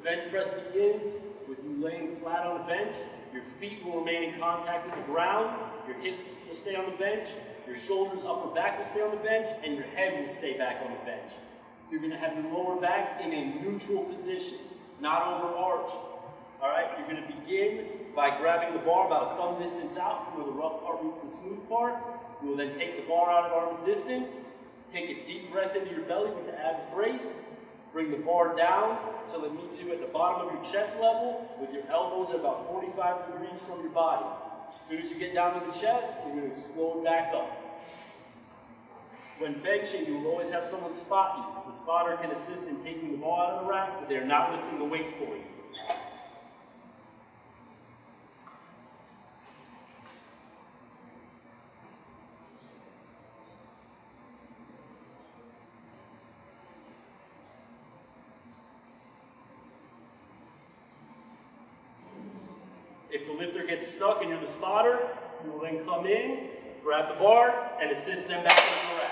bench press begins with you laying flat on the bench. Your feet will remain in contact with the ground. Your hips will stay on the bench. Your shoulders, upper back will stay on the bench, and your head will stay back on the bench. You're going to have your lower back in a neutral position, not overarched. All right, you're going to begin by grabbing the bar about a thumb distance out from where the rough part meets the smooth part. You will then take the bar out at arm's distance. Take a deep breath into your belly with the abs braced. Bring the bar down until it meets you at the bottom of your chest level with your elbows at about 45 degrees from your body. As soon as you get down to the chest, you're going to explode back up. When benching, you will always have someone spot you. The spotter can assist in taking the ball out of the rack, but they are not lifting the weight for you. If the lifter gets stuck and you're the spotter, you will then come in, grab the bar, and assist them back into the rack.